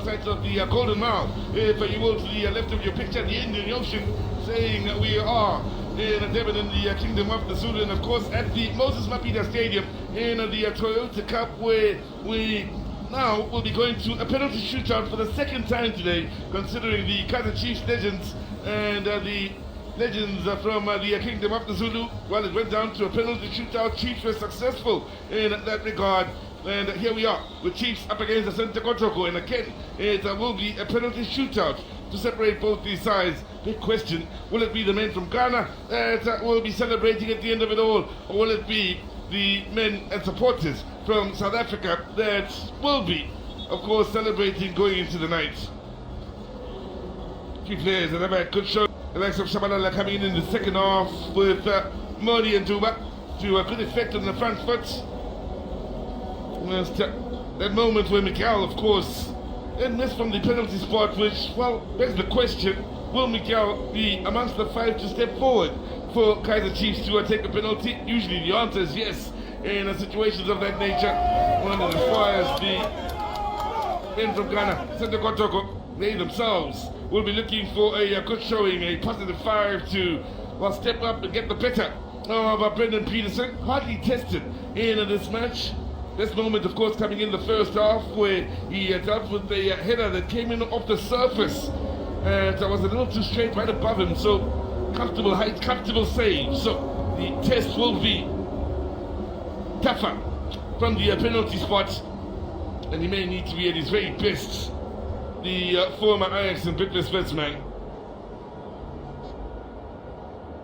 sides of the Golden Mile. If you will, to the left of your picture, the Indian Ocean, saying we are in Devon in the Kingdom of the Zulu, and of course at the Moses Mapida Stadium in the Toyota Cup, where we now will be going to a penalty shootout for the second time today, considering the Kaizer Chiefs legends and the legends from the Kingdom of the Zulu. Well, it went down to a penalty shootout. Chiefs were successful in that regard. And here we are with Chiefs up against the Centre Kotoko. And again, it will be a penalty shootout to separate both these sides. Big question, will it be the men from Ghana that will be celebrating at the end of it all? Or will it be the men and supporters from South Africa that will be, of course, celebrating going into the night? Few players that have had a good show. The likes of Tshabalala coming in the second half with Modi and Duba to a good effect on the front foot. That moment where Miguel, of course, then missed from the penalty spot, which, well, begs the question, will Miguel be amongst the five to step forward for Kaizer Chiefs to take a penalty? Usually the answer is yes in situations of that nature. One that requires the men from Ghana, Centre Kotoko, they themselves will be looking for a good showing, a positive 5 to, well, step up and get the better of Brendan Peterson. Hardly tested in this match. This moment, of course, coming in the first half where he dealt with the header that came in off the surface. And was a little too straight right above him. So, comfortable height, comfortable save. So, the test will be tougher from the penalty spot. And he may need to be at his very best. The former Ajax and Bidvest batsman.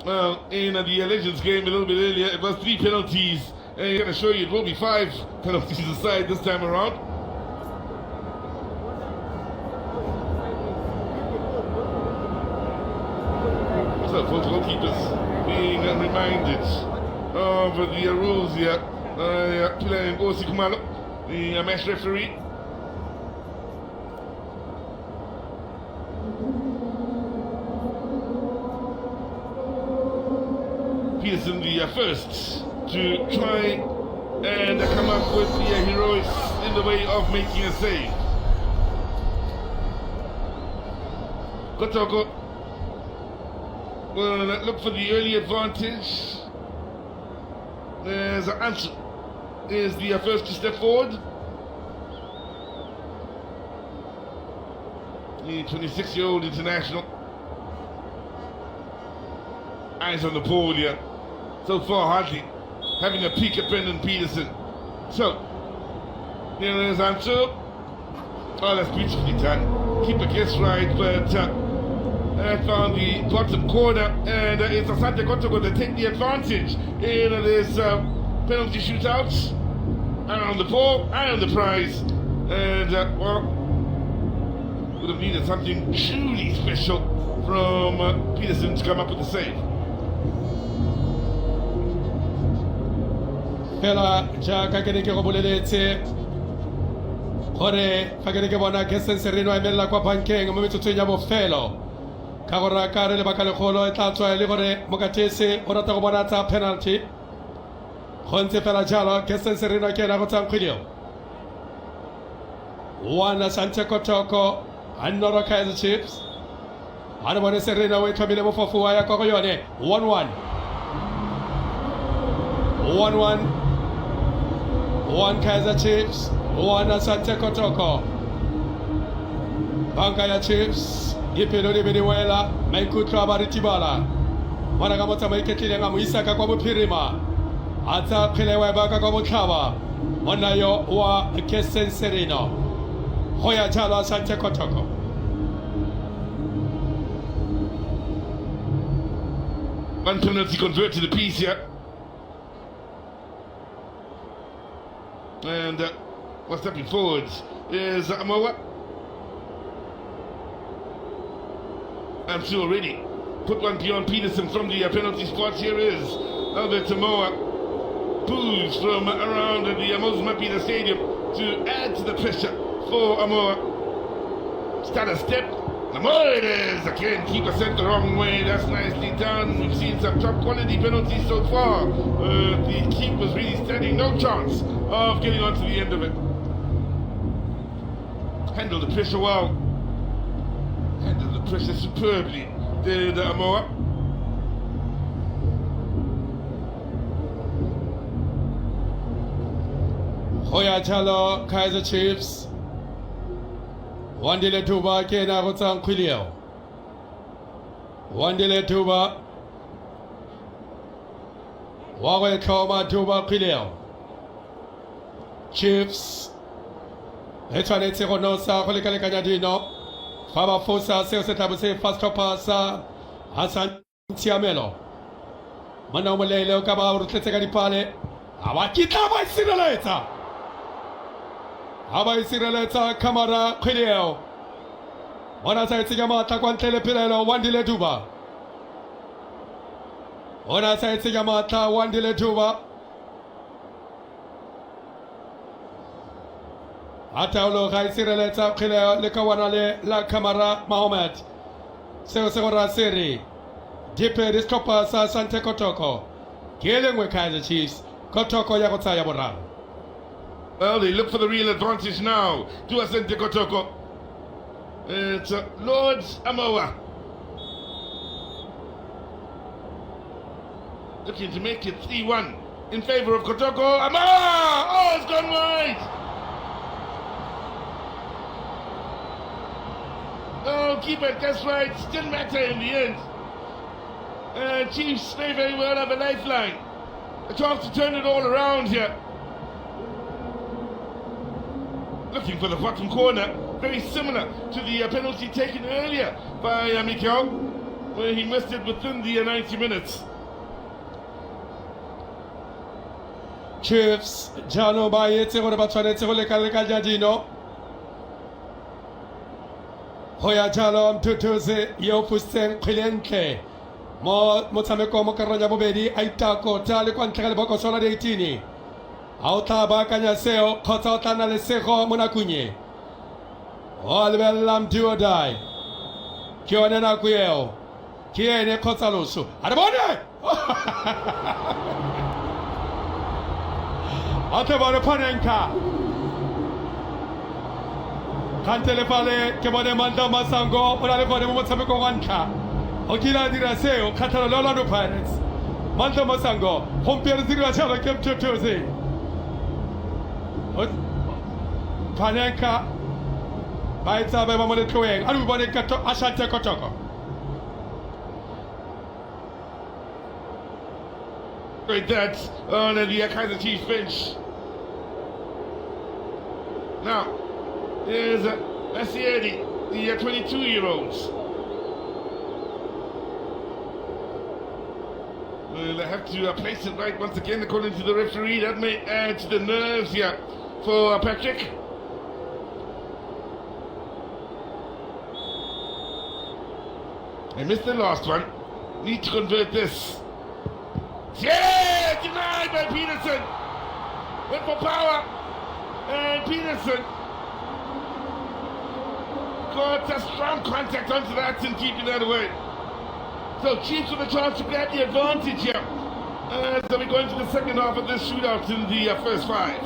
Well, in the Legends game a little bit earlier, it was 3 penalties. And I'm going to show you it will be 5 penalties aside this time around. So, both goalkeepers being reminded of the rules here. Pilar Ngosi Kumalo, the match referee. Peterson, the first to try and come up with the heroics in the way of making a save. Kotoko will look for the early advantage. There's Anshu is the first to step forward. The 26-year-old international. Eyes on the ball here. So far, hardly having a peek at Brendan Peterson. So, here is Anshu. Oh, that's beautifully done. Keep a guess right, but found the bottom corner, and it's Asante Kotoko that take the advantage in this penalty shootout. Eye on the ball, eye on the prize, and well, would have needed something truly special from Peterson to come up with the save. Fela jaaka ke ne ke go boleletse gore fa ke ne ke bona Kaizer Sereno a emelela kwa bankeng mo metsotsong ya bofelo ka gore ka re lebaka legolo e tla tswa le gore Mokatese o rata go bona tsa penalty go ntse fela jalo Kaizer Sereno ke ena go tsang kgwedio one Centre Kotoko another Kaizer Chiefs a re bone Sereno o itlhomile mofofu wa ya kwa go yone 1-1 one Kaizer Chiefs, one Asante Kotoko. Banka ya Chiefs, Gipelo de Benuela, Maikutro Abaritibala. Managamota Maiketlile nga Muisaka kwa Mupirima. Ata Pilewe Baka kwa Mutava. Onayo wa Kaizer Sereno. Hoya Jalo Asante Kotoko. One penalty converted apiece here. And what's stepping forward is Amoa. And she already put one beyond Peterson from the penalty spot. Here is Albert Amoa. Boos from around the Moses Mapida Stadium to add to the pressure for Amoa. Start a step. Amoa it is. Again, keeper sent the wrong way. That's nicely done. We've seen some top quality penalties so far. The keeper's really standing no chance of getting onto the end of it. handle the pressure well. Handle the pressure superbly. The Amoa. Hoya Chalo, Kaizer Chiefs. Wandile Tuba, Kena Hotan Quilio. Wandile Tuba. Wawe Koma Tuba Quilio. Chiefs. Etwane Tirono Sa, Holikale Kanyadino. Faba Fosa, Seosetabuse, Fast Pasa, Hassan Tiamelo. Manamalele, Kaba, Ruteteganipale. Awakita by Sinaleta. Abai Siraleta, Kamara, Quilio. Onasa Tigama, Taquantele Pirello, Wandile Duba. Onasa Tigamata, Wandile Duba. Ataulo, Gai Siraleta, Quilio, Lekawanale, La Kamara, Mohamed. Seosora Siri. Dipe, Discopa, Sante Kotoko. Killing with Kaizer Chiefs. Kotoko Yakota Yaboran. Well, they look for the real advantage now. To Asante Kotoko. It's Lords Amoa. Looking to make it 3-1 in favor of Kotoko. Amoa! Oh, it's gone wide! Oh, keeper gets right. Still matter in the end. Chiefs may very well have a lifeline. A chance to turn it all around here. Looking for the bottom corner, very similar to the penalty taken earlier by Miguel, where he missed it within the 90 minutes. Chiefs, Jano Bayete, what about Chanetole Kalekajadino? Hoya Jalom Tutuze, Yopusten, Cliente, Motameko Mokaranya Bobedi, Aitako, Tali Quantale Boko Sola de Tini. Auta Bakanya Seo, Kototana Le Sejo Monacunye. All Bellam do or die. Kionena Guel. Kiene Cotalusu. Adabone! Atabare Panenka. Cantelefale, Kebone Manda Masango, Uralefone Motameko Wanka. Okila Diraseo, Catalola no Pirates. Manda Masango, Hompier Zirachava kept to Tuesday. Panenka Baita Bamole Koeng, everybody got to Ashante Kotoko. Right, that's on the Kaizer Chiefs bench. Now, there's Masieri, the 22-year-olds. Well, I have to place it right once again according to the referee. That may add to the nerves here for Patrick. I missed the last one. Need to convert this. Yeah! Denied by Peterson. Went for power. And Peterson got a strong contact onto that and keeping that away. So Chiefs with a chance to grab the advantage here. So we're going to the second half of this shootout in the first five.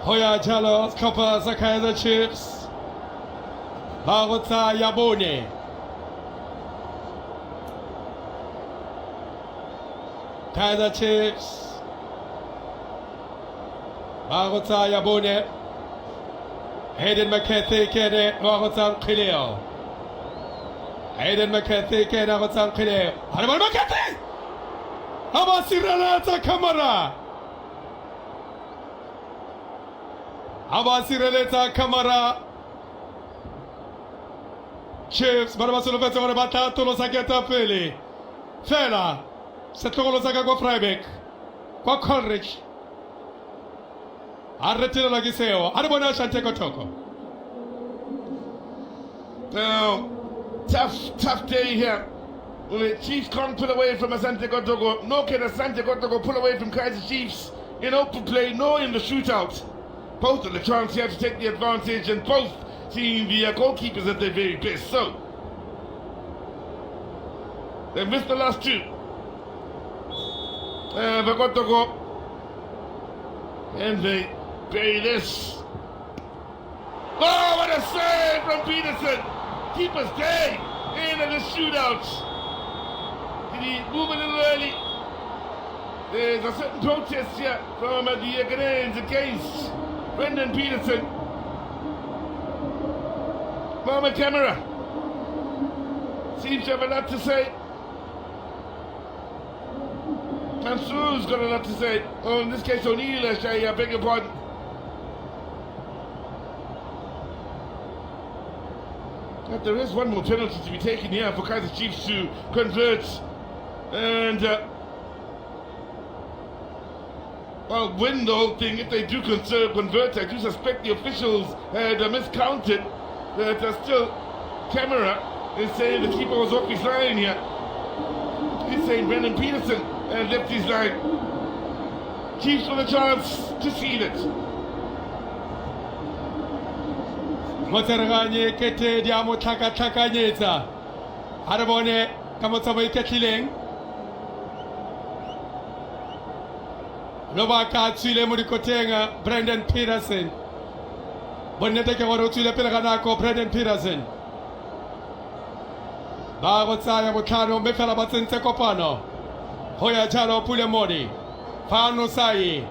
Hoya Jalo, Skopa, Kaizer Chiefs. Barota Yabone. Kaizer Chiefs. Barota Yabone. Hayden McCarthy, Kene, Barotan Kileo. Hayden McCarthy, Kene, Barotan Kileo. Hannibal McCarthy! Abasireleta Kamara. Abasireleta Kamara. Chiefs, Barabasolo Vetore Batato, lo Saketa Peli. Fela. Setolo Saka go Freibeck. Kwa Coleridge. Arretino la Giseo. Arabona Shanteko Toko. Now, tough day here. Well, the Chiefs can't pull away from Asante Kotoko. No can Asante Kotoko pull away from Kaizer Chiefs in open play, nor in the shootout. Both of the chance here to take the advantage, and both seeing the goalkeepers at their very best. So, They missed the last two. Vakotoko. And they bury this. Oh, what a save from Peterson! Keeper stay in the shootout. Did he move a little early? There's a certain protest here from the Ghanaians against Brendan Peterson. Mama camera seems to have a lot to say. Mansour's got a lot to say. Oh, in this case, O'Neill, I beg your pardon. But there is one more penalty to be taken here for Kaizer Chiefs to convert. And, well, win the whole thing. If they do convert, I do suspect the officials had miscounted. But still, camera is saying the keeper was off his line here. He's saying Brendan Peterson left his line. Chiefs with a chance to seal it. Motsaraganye kete dia mo tlhaka-tlhakanyetsa. Ha re bone ka motsamo iketlileng. Lobaka tswile mo dikoteng Brendan Peterson. Bonnete ke gore o tswile pele ga nako Brendan Peterson. Ba go tsaya botlhano mme fela ba tsentse kopano. Ho ya jalo Pule Modi. Fano Saye.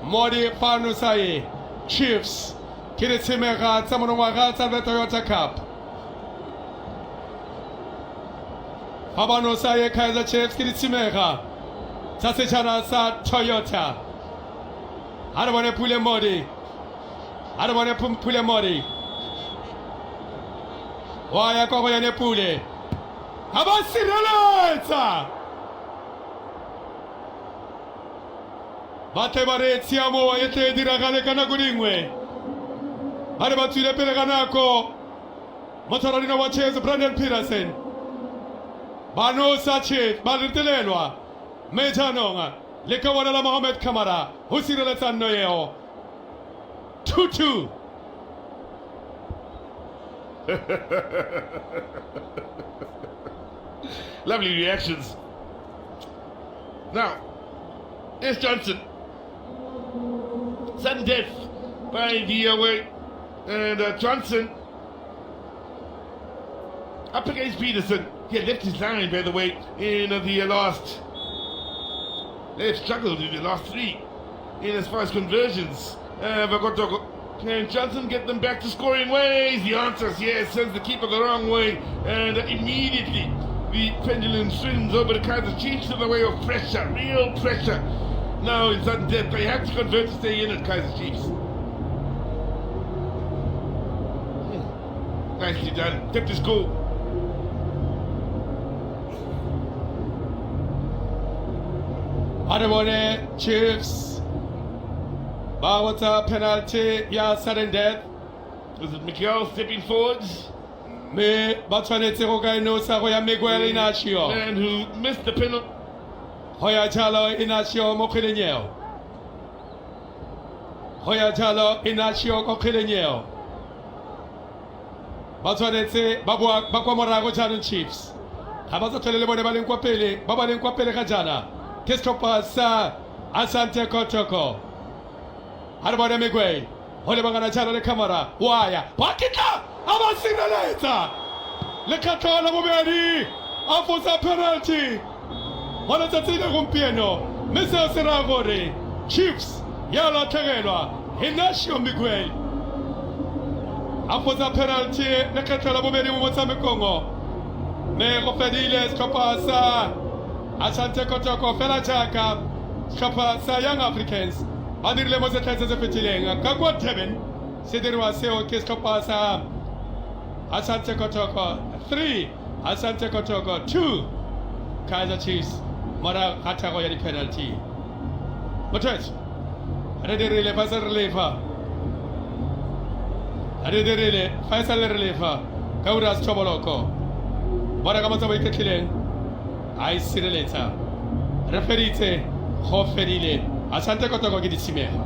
Modi Fano Saye. Chiefs. Kiri tshimega tsa monongwaga tsa the Toyota Cup. Fano Saye Kaizer Chiefs kiri tshimega tsa setšhana sa Toyota. Ha re bone Pule Modi. Ha re bone Pule Modi. Wa ya kwa go yane Pule. Ha ba sireletsa. Bate bare tsiamo ete diragale kana go dingwe. Ha re ba tswile pele ga nako. Motshwaradi wa Chiefs Brendan Peterson. Bano sa Chiefs ba retelelwa. Me jaanong le ka bona la Mohamed Kamara ho sireletsa nno eo. 2-2. Lovely reactions. Now, here's Johnson. Sudden death by the away. And Johnson up against Peterson. He had left his line, by the way, in the last. They've struggled in the last three in as far as conversions. Can Johnson get them back to scoring ways? The answer is yes. Sends the keeper the wrong way, and immediately the pendulum swings over the Kaizer Chiefs in the way of pressure, real pressure. Now it's sudden death. They have to convert to stay in at Kaizer Chiefs. Nicely done. Kept his goal. Adebone Chiefs. Bawata penalty, ya sudden death. Was it Miguel stepping forwards? Me batwanetse go ka eno sa go ya Miguel Inacio. Man who missed the penalty. Hoya jalo Inacio mo khilenyeo. Hoya jalo Inacio go khilenyeo. Batwanetse ba kwa morago jaanong Chiefs. Ha ba tsotlele le bone ba leng kwa pele, ba ba leng kwa pele ga jana. Ke stopper sa Asante Kotoko. Harbore Miguel. Hole bangana jalo le camera. Waya. Bakita! Aba sireletsa. Le katola bobedi. Afosa penalty. Hole tsatsile gompieno. Mesa sera gore. Chiefs ya la tlegelwa. Inacio Miguel. Afosa penalty le katola bobedi mo motsamekongo. Me go fedile stopper sa Asante Kotoko fela jaka. Stopper sa Young Africans. Adirile mo se tletse se fetileng ka kwa Durban se dirwa seo ke stopper sa Asante Kotoko 3 Asante Kotoko 2 Kaizer Chiefs mara khathago ya di penalty Mothet re dirile fa se relefa re dirile fa se relefa ka ura Tshabalala mara ka matsa iketlileng ai sireletsa referite go ferile Asante Kotoko ke di tshimega